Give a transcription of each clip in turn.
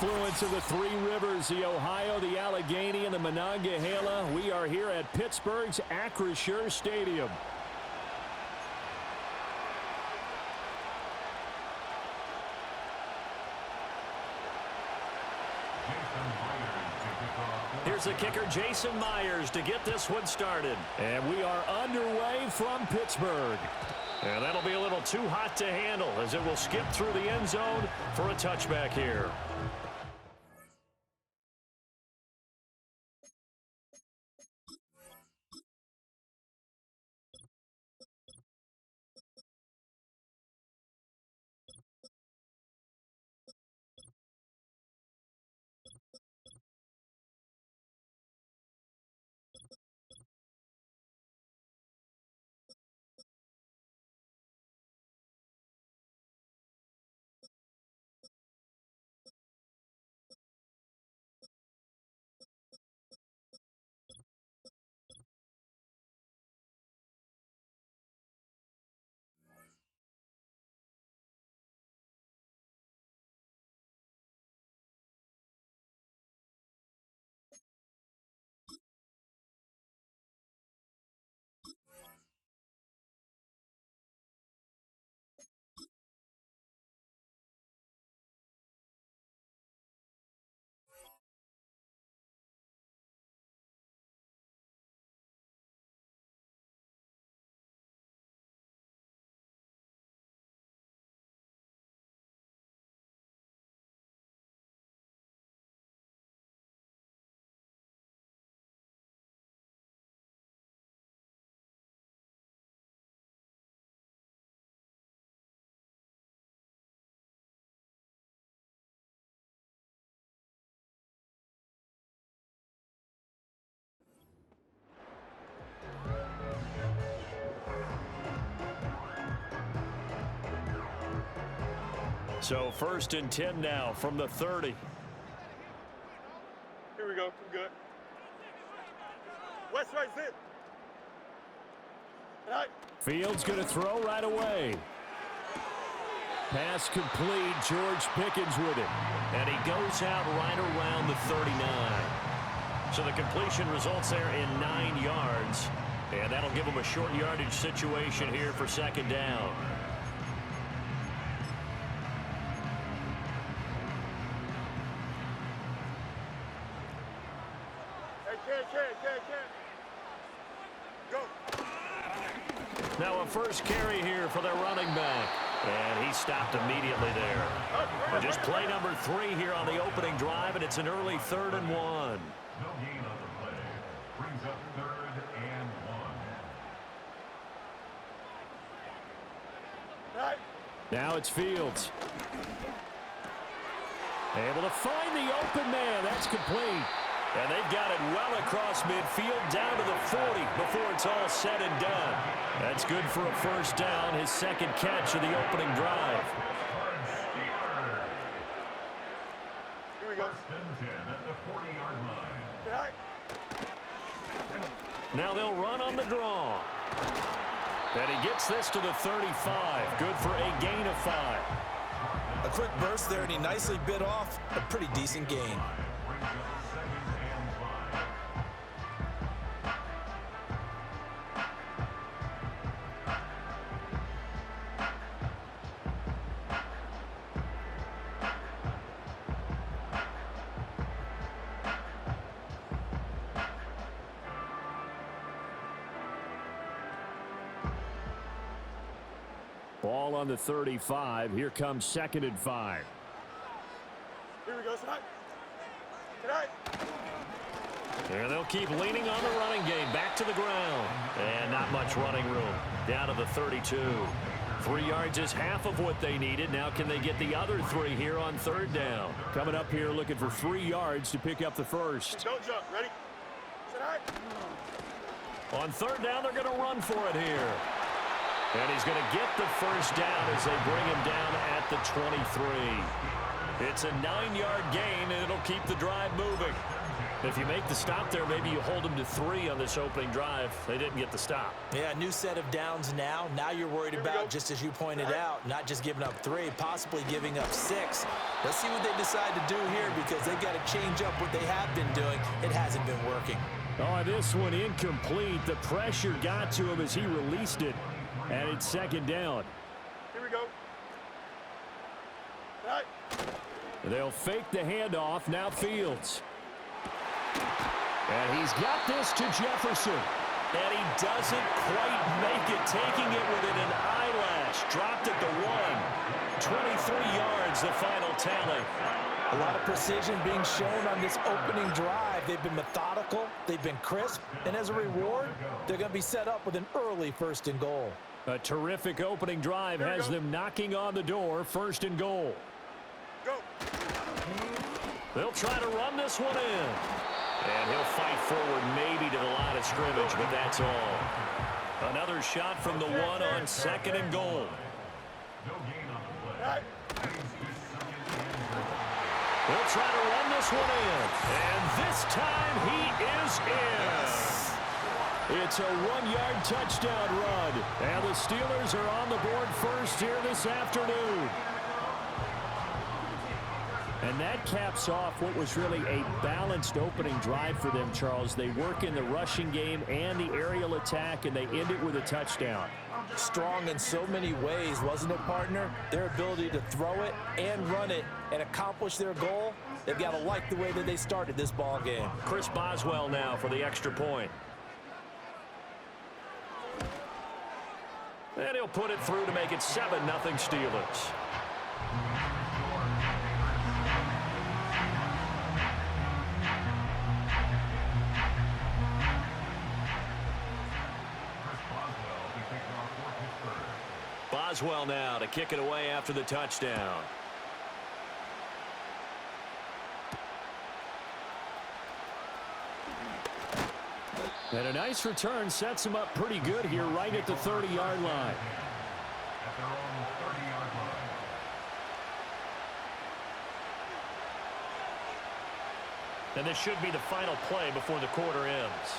Influence of the three rivers, the Ohio, the Allegheny, and the Monongahela. We are here at Pittsburgh's Acrisure Stadium. Here's the kicker, Jason Myers, to get this one started. And we are underway from Pittsburgh. And that'll be a little too hot to handle as it will skip through the end zone for a touchback here. So 1st and 10 now from the 30. Here we go. I'm good. West right zip. Right. Fields going to throw right away. Pass complete. George Pickens with it. And he goes out right around the 39. So the completion results there in 9 yards. And that'll give him a short yardage situation here for 2nd down. Go. Now a first carry here for their running back. And he stopped immediately there. And just play number 3 here on the opening drive, and it's an early 3rd and 1. No gain on the play. Brings up 3rd and 1. Right. Now it's Fields. Able to find the open man. That's complete. And they've got it well across midfield down to the 40 before it's all said and done. That's good for a first down, his 2nd catch of the opening drive. Here we go. 1st and 10 at the 40-yard line. Right. Now they'll run on the draw. And he gets this to the 35. Good for a gain of 5. A quick burst there, and he nicely bit off a pretty decent gain. Brings up 2nd and 5. Ball on the 35. Here comes 2nd and 5. Here we go. Tonight. Tonight. And they'll keep leaning on the running game. Back to the ground. And not much running room. Down to the 32. 3 yards is half of what they needed. Now can they get the other 3 here on 3rd down? Coming up here looking for 3 yards to pick up the first. Don't jump. Ready? Tonight. On 3rd down, they're going to run for it here. And he's going to get the first down as they bring him down at the 23. It's a 9-yard gain, and it'll keep the drive moving. If you make the stop there, maybe you hold them to 3 on this opening drive. They didn't get the stop. Yeah, new set of downs now. Now you're worried about, just as you pointed out, not just giving up 3, possibly giving up 6. Let's see what they decide to do here because they've got to change up what they have been doing. It hasn't been working. Oh, this one incomplete. The pressure got to him as he released it, and it's second down. Here we go. All right. They'll fake the handoff. Now Fields. And he's got this to Jefferson. And he doesn't quite make it, taking it within an eyelash. Dropped at the 1. 23 yards, the final tally. A lot of precision being shown on this opening drive. They've been methodical, they've been crisp, and as a reward, they're going to be set up with an early 1st and goal. A terrific opening drive has them knocking on the door, 1st and goal. Go. They'll try to run this one in. And he'll fight forward maybe to the line of scrimmage, but that's all. Another shot from the 1 on 2nd and goal. No gain on the play. All right. They'll try to run this one in. And this time he is in. It's a 1-yard touchdown run. And the Steelers are on the board first here this afternoon. And that caps off what was really a balanced opening drive for them, Charles. They work in the rushing game and the aerial attack, and they end it with a touchdown. Strong in so many ways, wasn't it, partner? Their ability to throw it and run it and accomplish their goal, they've got to like the way that they started this ball game. Chris Boswell now for the extra point. And he'll put it through to make it 7-0 Steelers. Boswell now to kick it away after the touchdown. And a nice return sets him up pretty good here right at the 30-yard line. At their own 30-yard line. And this should be the final play before the quarter ends.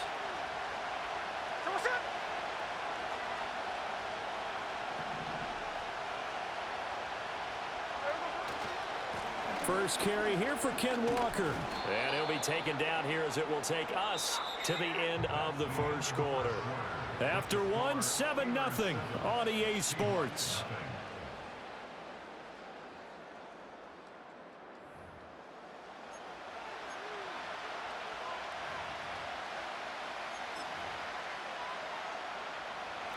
First carry here for Ken Walker. And he'll be taken down here as it will take us to the end of the first quarter. After 7-0 on EA Sports.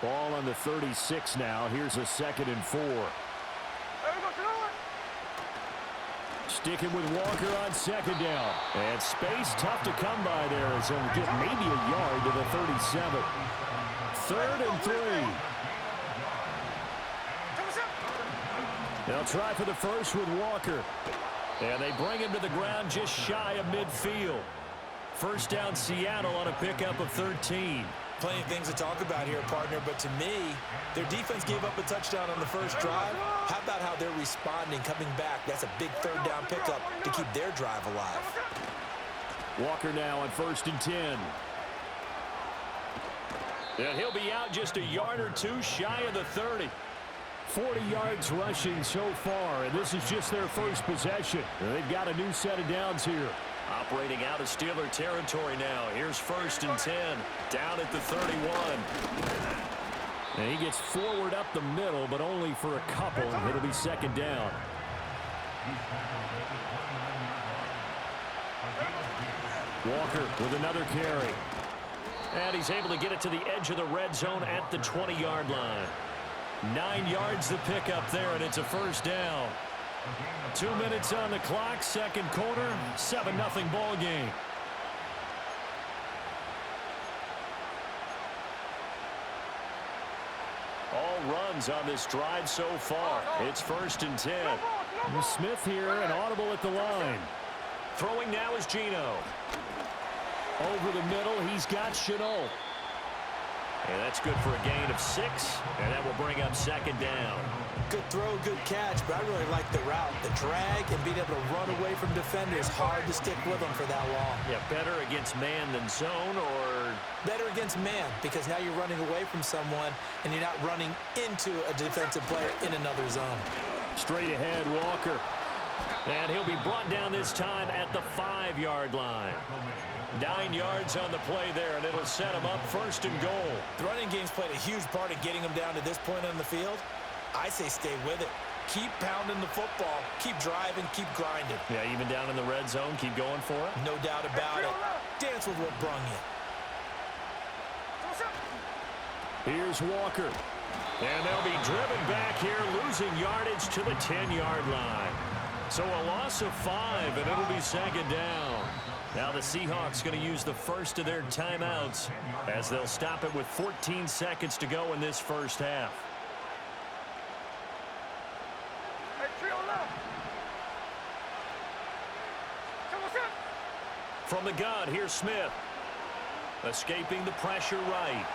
Ball on the 36 now. Here's a 2nd and 4. Sticking with Walker on 2nd down. And space tough to come by there as he'll get maybe a yard to the 37. 3rd and 3. They'll try for the first with Walker. And they bring him to the ground just shy of midfield. First down Seattle on a pickup of 13. Plenty of things to talk about here, partner, but to me, their defense gave up a touchdown on the first drive. How about how they're responding, coming back? That's a big 3rd down pickup to keep their drive alive. Walker now on 1st and 10. And he'll be out just a yard or 2 shy of the 30. 40 yards rushing so far, and this is just their first possession. They've got a new set of downs here. Operating out of Steeler territory now. Here's 1st and 10. Down at the 31. And he gets forward up the middle, but only for a couple. It'll be 2nd down. Walker with another carry. And he's able to get it to the edge of the red zone at the 20-yard line. 9 yards the pickup there, and it's a 1st down. 2 minutes on the clock, 2nd quarter, 7-0 ball game. All runs on this drive so far. It's 1st and 10. Smith here, and audible at the line. Throwing now is Geno. Over the middle, he's got Shenault. And that's good for a gain of 6, and that will bring up second down. Good throw, good catch, but I really like the route. The drag and being able to run away from defenders, hard to stick with them for that long. Yeah, better against man than zone, or? Better against man, because now you're running away from someone, and you're not running into a defensive player in another zone. Straight ahead, Walker. And he'll be brought down this time at the 5-yard line. 9 yards on the play there, and it'll set him up 1st and goal. The running game's played a huge part in getting him down to this point on the field. I say stay with it. Keep pounding the football. Keep driving. Keep grinding. Yeah, even down in the red zone, keep going for it. No doubt about it. Dance with what brung you. Here's Walker. And they'll be driven back here, losing yardage to the 10-yard line. So a loss of 5, and it'll be second down. Now the Seahawks going to use the first of their timeouts as they'll stop it with 14 seconds to go in this first half. From the gun, here's Smith. Escaping the pressure right.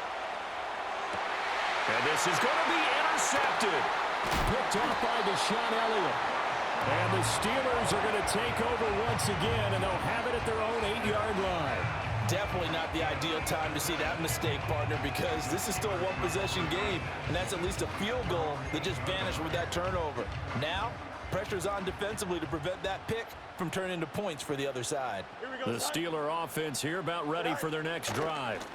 And this is going to be intercepted. Picked off by Deshaun Elliott. And the Steelers are going to take over once again, and they'll have it at their own 8-yard line. Definitely not the ideal time to see that mistake, partner, because this is still a one-possession game, and that's at least a field goal that just vanished with that turnover. Now, pressure's on defensively to prevent that pick from turning into points for the other side. The Steeler offense here about ready for their next drive.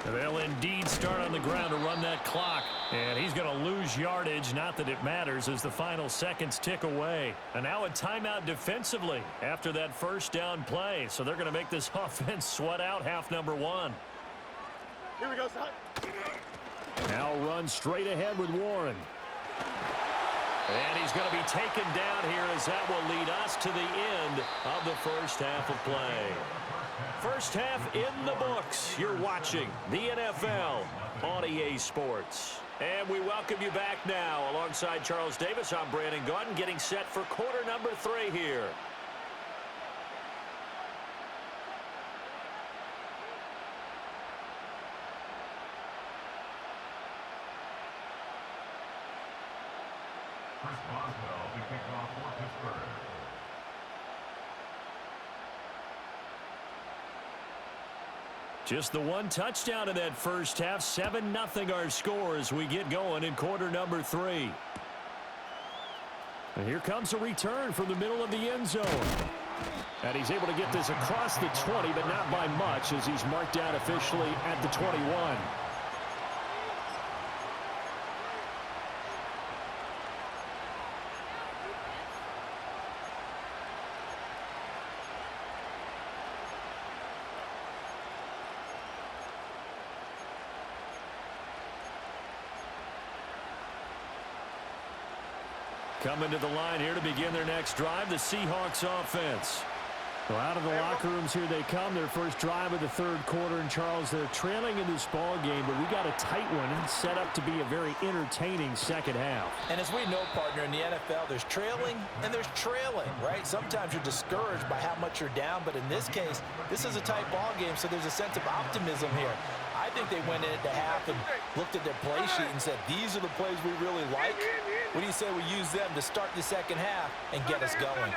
They'll indeed start on the ground to run that clock. And he's going to lose yardage, not that it matters, as the final seconds tick away. And now a timeout defensively after that first down play. So they're going to make this offense sweat out half number 1. Here we go, son. Now run straight ahead with Warren. And he's going to be taken down here as that will lead us to the end of the first half of play. First half in the books. You're watching the NFL on EA Sports. And we welcome you back now. Alongside Charles Davis, I'm Brandon Gaudin, getting set for quarter number 3 here. Chris Boswell to kick off for Pittsburgh. Just the one touchdown in that first half. 7-0 our score as we get going in quarter number 3. And here comes a return from the middle of the end zone. And he's able to get this across the 20, but not by much, as he's marked down officially at the 21. Coming to the line here to begin their next drive, the Seahawks offense. Well, out of the locker rooms here they come. Their first drive of the third quarter. And, Charles, they're trailing in this ball game, but we got a tight one and set up to be a very entertaining second half. And as we know, partner, in the NFL, there's trailing and there's trailing, right? Sometimes you're discouraged by how much you're down, but in this case, this is a tight ball game, so there's a sense of optimism here. I think they went in at the half and looked at their play sheet and said, these are the plays we really like. What do you say we use them to start the second half and get us going?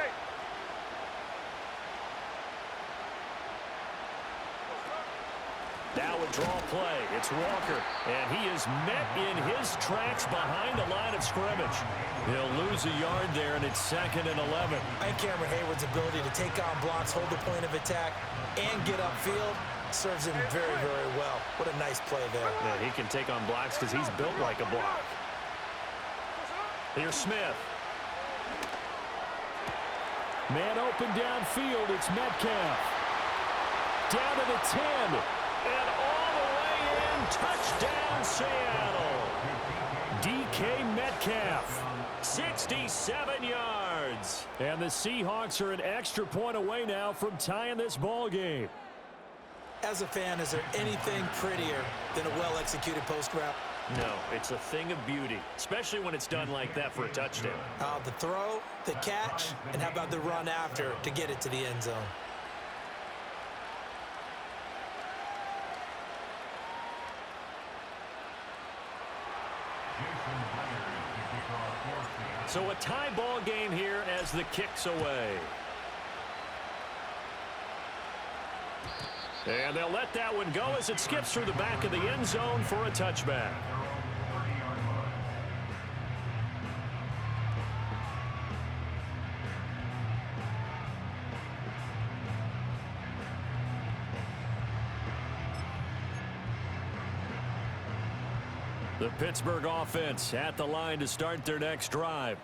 Now a draw play. It's Walker, and he is met in his tracks behind the line of scrimmage. He'll lose a yard there, and it's 2nd and 11. And Cameron Hayward's ability to take on blocks, hold the point of attack, and get upfield serves him very, very well. What a nice play there. Yeah, he can take on blocks because he's built like a block. Here's Smith. Man open downfield. It's Metcalf. Down to the 10. And all the way in, touchdown Seattle. DK Metcalf, 67 yards. And the Seahawks are an extra point away now from tying this ball game. As a fan, is there anything prettier than a well-executed post route? No, it's a thing of beauty, especially when it's done like that for a touchdown. The throw, the catch, and how about the run after to get it to the end zone? So a tie ball game here as the kick's away. And they'll let that one go as it skips through the back of the end zone for a touchback. The Pittsburgh offense at the line to start their next drive.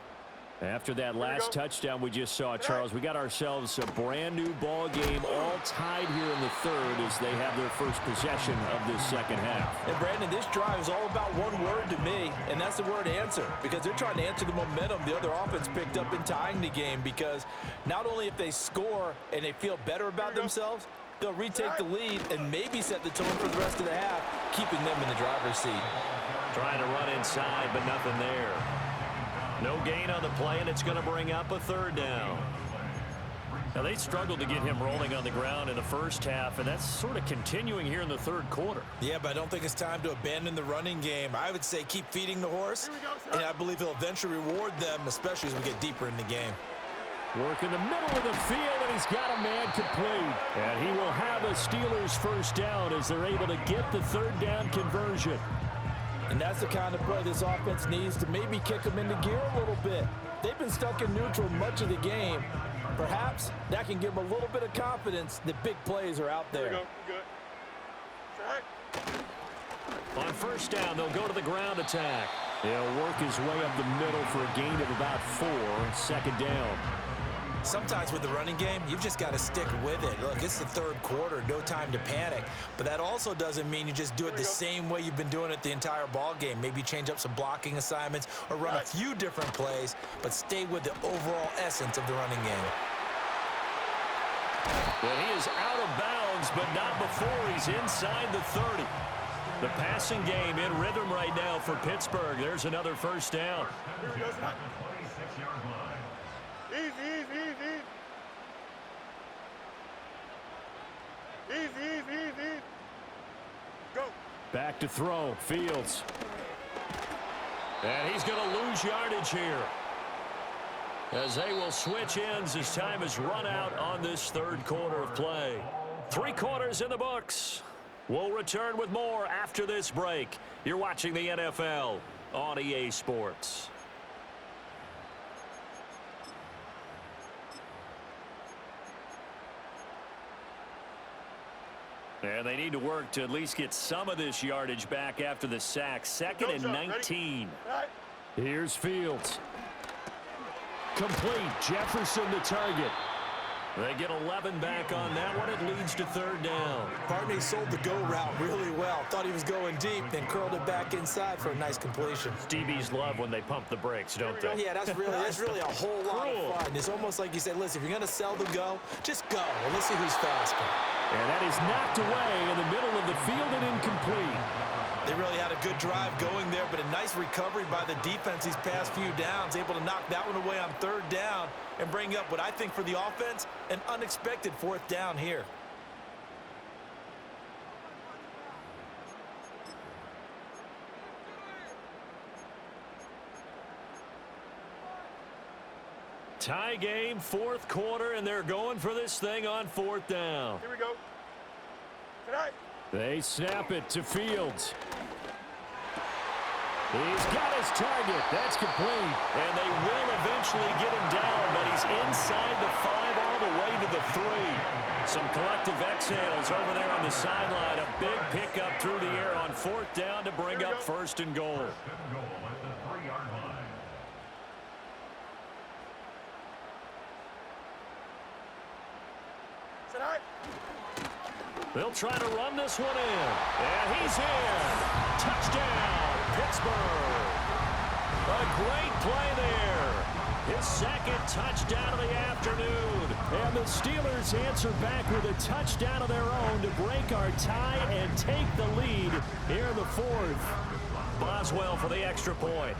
After that last touchdown we just saw, Charles, we got ourselves a brand new ball game, all tied here in the third as they have their first possession of this second half. And Brandon, this drive is all about one word to me, and that's the word answer, because they're trying to answer the momentum the other offense picked up in tying the game, because not only if they score and they feel better about themselves, they'll retake the lead and maybe set the tone for the rest of the half, keeping them in the driver's seat. Trying to run inside, but nothing there. No gain on the play, and it's going to bring up a third down. Now, they struggled to get him rolling on the ground in the first half, and that's sort of continuing here in the third quarter. Yeah, but I don't think it's time to abandon the running game. I would say keep feeding the horse, and I believe he'll eventually reward them, especially as we get deeper in the game. Work in the middle of the field, and he's got a man complete. And he will have a Steelers first down as they're able to get the third down conversion. And that's the kind of play this offense needs to maybe kick them into gear a little bit. They've been stuck in neutral much of the game. Perhaps that can give them a little bit of confidence that big plays are out there. Here we go. Good. On first down, they'll go to the ground attack. He'll work his way up the middle for a gain of about 4, second down. Sometimes with the running game, you've just got to stick with it. Look, it's the third quarter, no time to panic. But that also doesn't mean you just do it the same way you've been doing it the entire ball game. Maybe change up some blocking assignments or run a few different plays, but stay with the overall essence of the running game. Well, he is out of bounds, but not before he's inside the 30. The passing game in rhythm right now for Pittsburgh. There's another first down. Here we go. Easy. Go. Back to throw, Fields. And he's going to lose yardage here, as they will switch ends as time is run out on this third quarter of play. 3 quarters in the books. We'll return with more after this break. You're watching the NFL on EA Sports. And they need to work to at least get some of this yardage back after the sack. 2nd and 19. Here's Fields. Complete. Jefferson the target. They get 11 back on that one. It leads to third down. Partney sold the go route really well. Thought he was going deep, then curled it back inside for a nice completion. DBs love when they pump the brakes, don't they? Yeah, that's really a whole lot of fun. It's almost like you said, listen, if you're going to sell the go, just go. Well, let's see who's faster. And that is knocked away in the middle of the field and incomplete. They really had a good drive going there, but a nice recovery by the defense these past few downs, able to knock that one away on third down and bring up what I think for the offense, an unexpected 4th down here. Tie game, 4th quarter, and they're going for this thing on 4th down. Here we go. Tonight. They snap it to Fields. He's got his target. That's complete. And they will eventually get him down, but he's inside the 5 all the way to the 3. Some collective exhales over there on the sideline. A big pickup through the air on 4th down to bring up 1st and goal. Tonight. They'll try to run this one in. And he's in. Touchdown, Pittsburgh. A great play there. His 2nd touchdown of the afternoon. And the Steelers answer back with a touchdown of their own to break our tie and take the lead here in the 4th. Boswell for the extra point.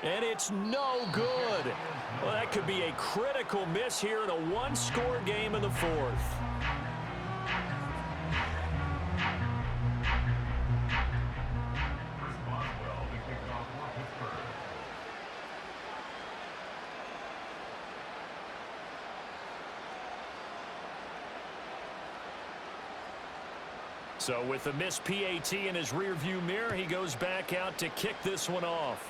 And it's no good. Well, that could be a critical miss here in a 1-score game in the 4th. So with the missed PAT in his rearview mirror, he goes back out to kick this one off.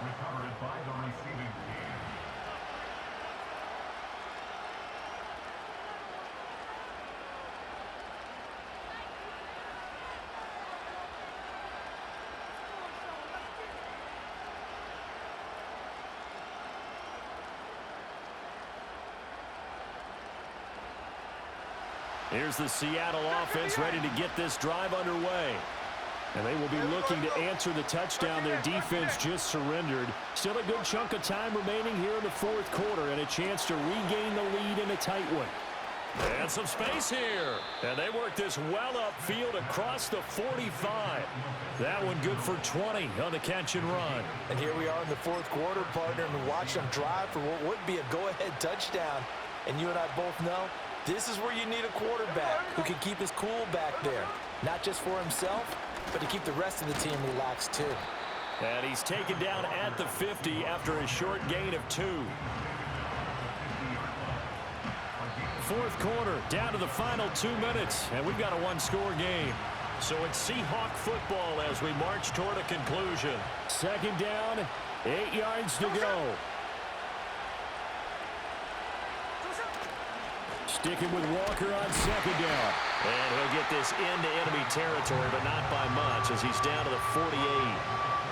Recovered by the receiving team. Here's the Seattle offense ready to get this drive underway. And they will be looking to answer the touchdown their defense just surrendered. Still a good chunk of time remaining here in the fourth quarter and a chance to regain the lead in a tight one. And some space here. And they work this well upfield across the 45. That one good for 20 on the catch and run. And here we are in the fourth quarter, partner, and watch them drive for what would be a go-ahead touchdown. And you and I both know this is where you need a quarterback who can keep his cool back there. Not just for himself, but to keep the rest of the team relaxed too. And he's taken down at the 50 after a short gain of 2. Fourth quarter, down to the final 2 minutes, and we've got a one-score game. So it's Seahawk football as we march toward a conclusion. Second down, 8 yards to go. Sticking with Walker on second down. And he'll get this into enemy territory, but not by much as he's down to the 48.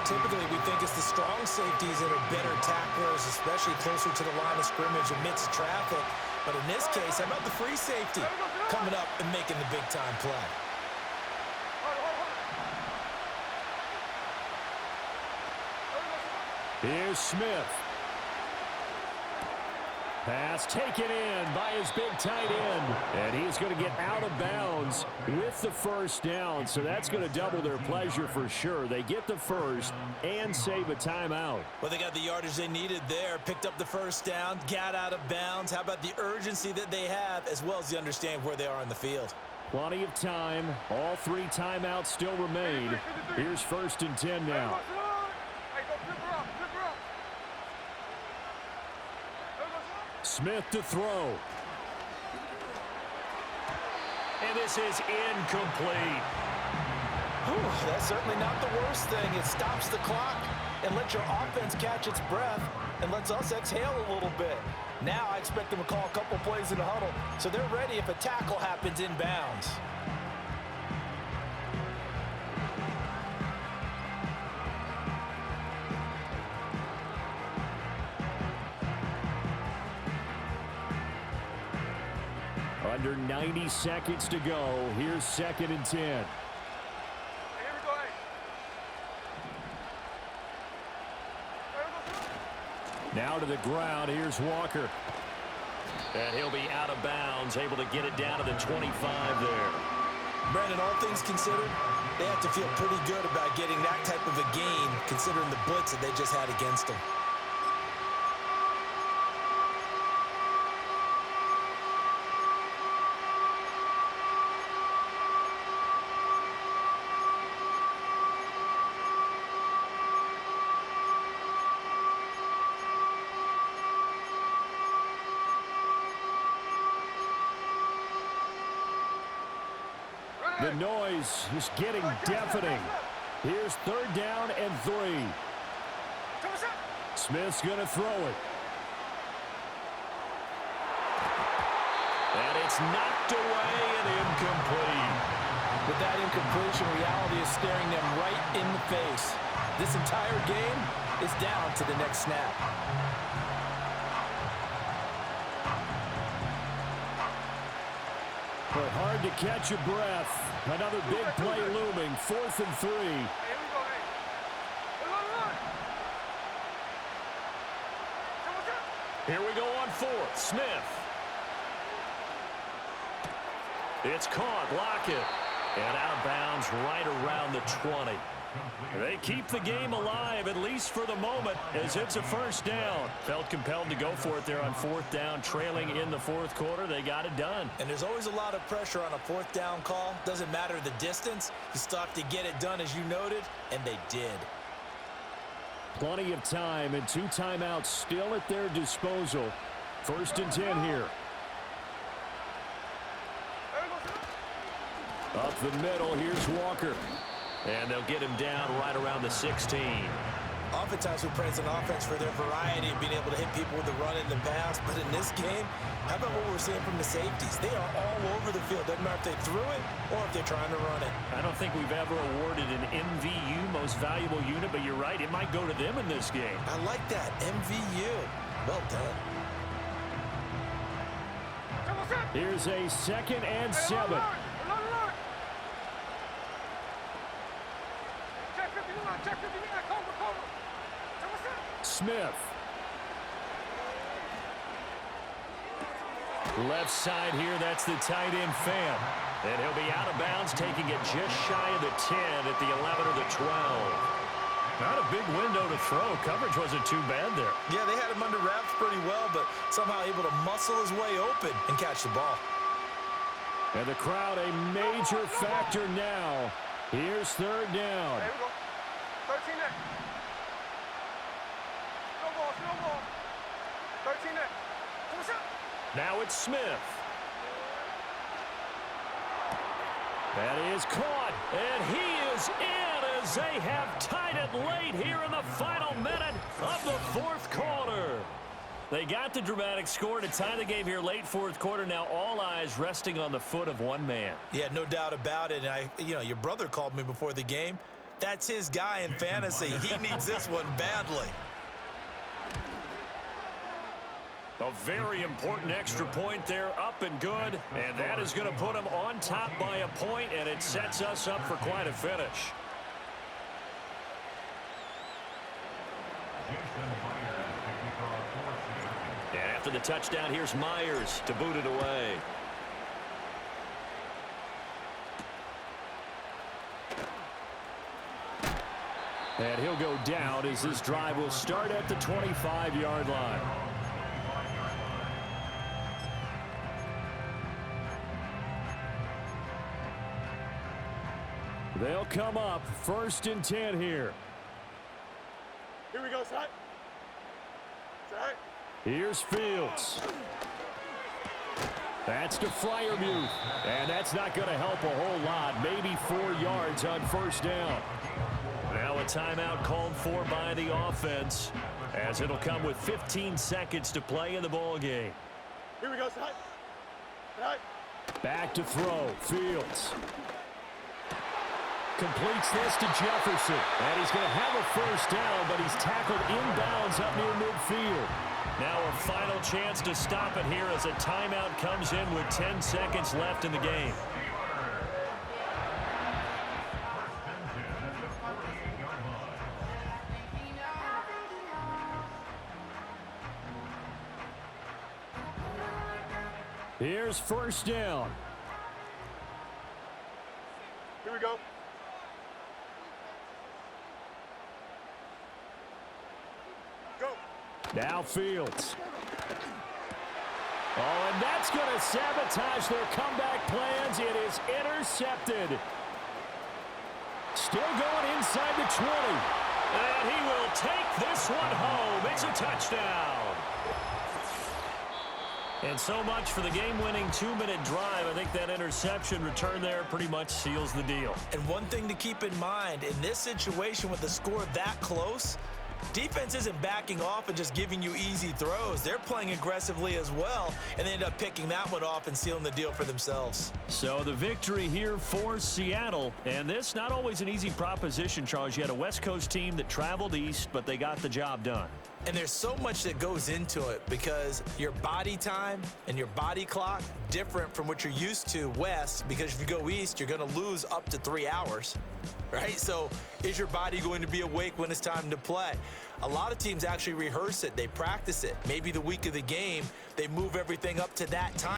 Typically, we think it's the strong safeties that are better tacklers, especially closer to the line of scrimmage amidst traffic. But in this case, how about the free safety coming up and making the big-time play? Here's Smith. Pass taken in by his big tight end. And he's going to get out of bounds with the first down. So that's going to double their pleasure for sure. They get the first and save a timeout. Well, they got the yardage they needed there. Picked up the first down, got out of bounds. How about the urgency that they have as well as the understanding where they are in the field? Plenty of time. All 3 timeouts still remain. Here's 1st and 10 now. Smith to throw. And this is incomplete. Whew, that's certainly not the worst thing. It stops the clock and lets your offense catch its breath and lets us exhale a little bit. Now I expect them to call a couple plays in the huddle so they're ready if a tackle happens in bounds. Under 90 seconds to go. Here's 2nd and 10. Now to the ground. Here's Walker. And he'll be out of bounds, able to get it down to the 25 there. Brandon, all things considered, they have to feel pretty good about getting that type of a gain considering the blitz that they just had against them. The noise is getting deafening. Here's 3rd down and 3. Smith's going to throw it. And it's knocked away and incomplete. With that incompletion, reality is staring them right in the face. This entire game is down to the next snap. But hard to catch your breath. Another big play looming. 4th and 3. Here we go on 4th. Smith. It's caught. Lockett. And out of bounds right around the 20. They keep the game alive, at least for the moment, as it's a first down. Felt compelled to go for it there on 4th down, trailing in the 4th quarter. They got it done. And there's always a lot of pressure on a 4th down call. Doesn't matter the distance. You still have to get it done, as you noted, and they did. Plenty of time and 2 timeouts still at their disposal. 1st and 10 here. Up the middle, here's Walker. And they'll get him down right around the 16. Oftentimes we praise an offense for their variety of being able to hit people with the run in the pass. But in this game, how about what we're seeing from the safeties? They are all over the field. Doesn't matter if they threw it or if they're trying to run it. I don't think we've ever awarded an MVU, most valuable unit, but you're right, it might go to them in this game. I like that, MVU. Well done. Here's a 2nd and 7. Smith. Left side here, that's the tight end Pham. And he'll be out of bounds, taking it just shy of the 10 at the 11 or the 12. Not a big window to throw. Coverage wasn't too bad there. Yeah, they had him under wraps pretty well, but somehow able to muscle his way open and catch the ball. And the crowd a major factor now. Here's 3rd down. Here we go. 13 there. Slow ball. 13 there. Push up. Now it's Smith. That is caught, And he is in as they have tied it late here in the final minute of the 4th quarter. They got the dramatic score to tie the game here late 4th quarter. Now all eyes resting on the foot of one man. Yeah, no doubt about it. And your brother called me before the game. That's his guy in fantasy. He needs this one badly. A very important extra point there, up and good. And that is going to put them on top by a point, and it sets us up for quite a finish. And after the touchdown, here's Myers to boot it away. and he'll go down as this drive will start at the 25-yard line. They'll come up 1st and 10 here. Here we go, side. Side. Here's Fields. That's to Freiermuth. And that's not going to help a whole lot. Maybe 4 yards on 1st down. Now a timeout called for by the offense, as it'll come with 15 seconds to play in the ball game. Here we go, side. Side. Back to throw. Fields. Completes this to Jefferson. And he's going to have a 1st down, but he's tackled inbounds up near midfield. Now a final chance to stop it here as a timeout comes in with 10 seconds left in the game. Here's 1st down. Here we go. Go. Now Fields. Oh, and that's going to sabotage their comeback plans. It is intercepted. Still going inside the 20. And he will take this one home. It's a touchdown. And so much for the game-winning 2-minute drive. I think that interception return there pretty much seals the deal. And one thing to keep in mind, in this situation with the score that close, defense isn't backing off and just giving you easy throws. They're playing aggressively as well, and they end up picking that one off and sealing the deal for themselves. So the victory here for Seattle. And this not always an easy proposition, Charles. You had a West Coast team that traveled east, but they got the job done. And there's so much that goes into it because your body time and your body clock different from what you're used to west, because if you go east, you're going to lose up to 3 hours, right? So is your body going to be awake when it's time to play? A lot of teams actually rehearse it. They practice it. Maybe the week of the game, they move everything up to that time.